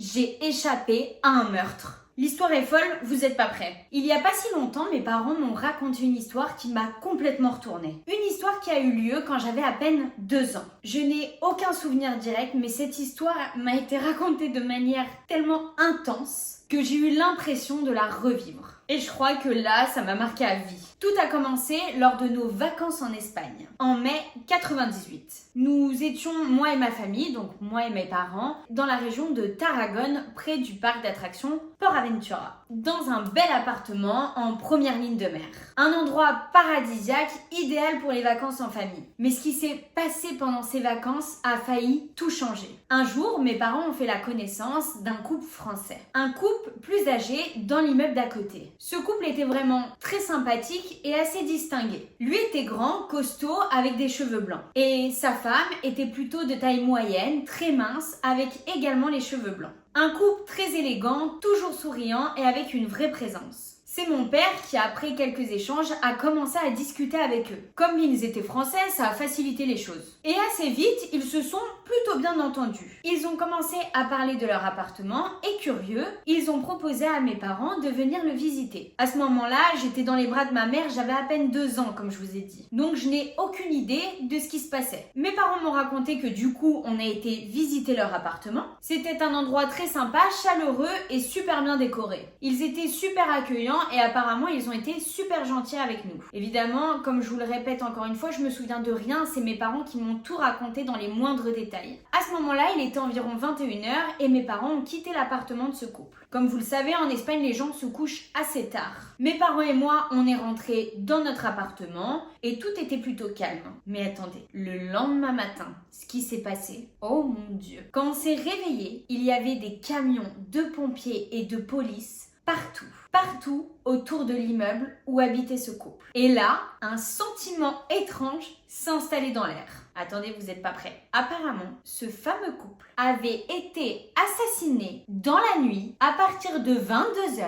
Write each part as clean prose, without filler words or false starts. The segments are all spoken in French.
j'ai échappé à un meurtre. L'histoire est folle, vous n'êtes pas prêts. Il y a pas si longtemps, mes parents m'ont raconté une histoire qui m'a complètement retournée. Une histoire qui a eu lieu quand j'avais à peine 2 ans. Je n'ai aucun souvenir direct, mais cette histoire m'a été racontée de manière tellement intense que j'ai eu l'impression de la revivre. Et je crois que là, ça m'a marqué à vie. Tout a commencé lors de nos vacances en Espagne, en mai 98. Nous étions, moi et ma famille, donc moi et mes parents, dans la région de Tarragone, près du parc d'attractions Port Aventura, dans un bel appartement en première ligne de mer. Un endroit paradisiaque, idéal pour les vacances en famille. Mais ce qui s'est passé pendant ces vacances a failli tout changer. Un jour, mes parents ont fait la connaissance d'un couple français. Un couple plus âgé dans l'immeuble d'à côté. Ce couple était vraiment très sympathique et assez distingué. Lui était grand, costaud, avec des cheveux blancs. Et sa femme était plutôt de taille moyenne, très mince, avec également les cheveux blancs. Un couple très élégant, toujours souriant et avec une vraie présence. C'est mon père qui, après quelques échanges, a commencé à discuter avec eux. Comme ils étaient français, ça a facilité les choses. Et assez vite, ils se sont plutôt bien entendus. Ils ont commencé à parler de leur appartement et curieux, ils ont proposé à mes parents de venir le visiter. À ce moment-là, j'étais dans les bras de ma mère, j'avais à peine 2 ans comme je vous ai dit. Donc je n'ai aucune idée de ce qui se passait. Mes parents m'ont raconté que du coup, on a été visiter leur appartement. C'était un endroit très sympa, chaleureux et super bien décoré. Ils étaient super accueillants et apparemment ils ont été super gentils avec nous. Évidemment, comme je vous le répète encore une fois, je me souviens de rien, c'est mes parents qui m'ont tout raconté dans les moindres détails. À ce moment-là, il était environ 21h et mes parents ont quitté l'appartement de ce couple. Comme vous le savez, en Espagne, les gens se couchent assez tard. Mes parents et moi, on est rentrés dans notre appartement et tout était plutôt calme. Mais attendez, le lendemain matin, ce qui s'est passé, oh mon Dieu. Quand on s'est réveillé, il y avait des camions de pompiers et de police partout autour de l'immeuble où habitait ce couple. Et là, un sentiment étrange s'installait dans l'air. Attendez, vous n'êtes pas prêts. Apparemment, ce fameux couple avait été assassiné dans la nuit à partir de 22h,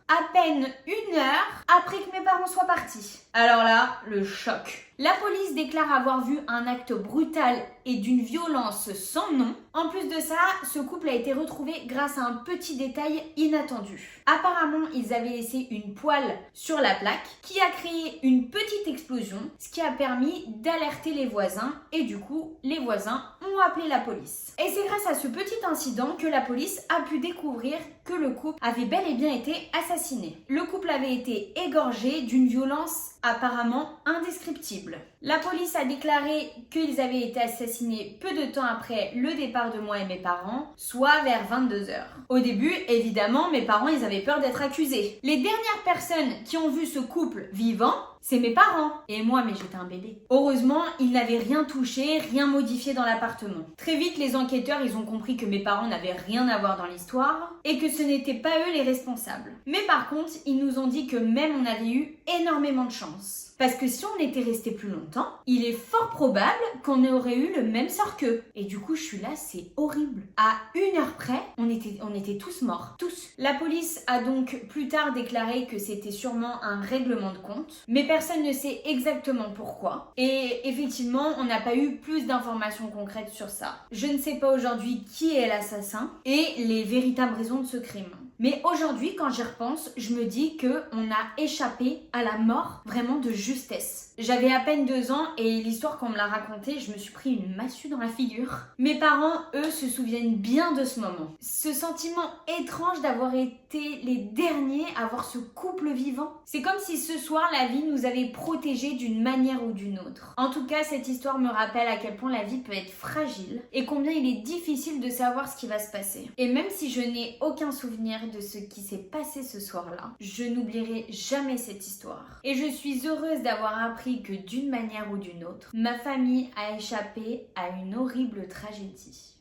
à peine 1 heure après que mes parents soient partis. Alors là, le choc. La police déclare avoir vu un acte brutal et d'une violence sans nom. En plus de ça, ce couple a été retrouvé grâce à un petit détail inattendu. Apparemment, ils avaient laissé une poêle sur la plaque qui a créé une petite explosion, ce qui a permis d'alerter les voisins et du coup, les voisins ont appelé la police. Et c'est grâce à ce petit incident que la police a pu découvrir que le couple avait bel et bien été assassiné. Le couple avait été égorgé d'une violence apparemment indescriptible. La police a déclaré qu'ils avaient été assassinés peu de temps après le départ de moi et mes parents, soit vers 22h. Au début, évidemment, mes parents, ils avaient peur d'être accusés. Les dernières personnes qui ont vu ce couple vivant, c'est mes parents. Et moi, mais j'étais un bébé. Heureusement, ils n'avaient rien touché, rien modifié dans l'appartement. Très vite, les enquêteurs, ils ont compris que mes parents n'avaient rien à voir dans l'histoire et que ce n'étaient pas eux les responsables. Mais par contre, ils nous ont dit que même on avait eu énormément de chance. Parce que si on était resté plus longtemps, il est fort probable qu'on aurait eu le même sort qu'eux. Et du coup, je suis là, c'est horrible. À 1 heure près, on était tous morts. Tous. La police a donc plus tard déclaré que c'était sûrement un règlement de compte. Mais personne ne sait exactement pourquoi. Et effectivement, on n'a pas eu plus d'informations concrètes sur ça. Je ne sais pas aujourd'hui qui est l'assassin et les véritables raisons de ce crime. Mais aujourd'hui, quand j'y repense, je me dis qu'on a échappé à la mort vraiment de justesse. J'avais à peine 2 ans et l'histoire qu'on me l'a racontée, je me suis pris une massue dans la figure. Mes parents, eux, se souviennent bien de ce moment. Ce sentiment étrange d'avoir été les derniers à voir ce couple vivant. C'est comme si ce soir, la vie nous avait protégés d'une manière ou d'une autre. En tout cas, cette histoire me rappelle à quel point la vie peut être fragile et combien il est difficile de savoir ce qui va se passer. Et même si je n'ai aucun souvenir de ce qui s'est passé ce soir-là, je n'oublierai jamais cette histoire. Et je suis heureuse d'avoir appris que d'une manière ou d'une autre, ma famille a échappé à une horrible tragédie.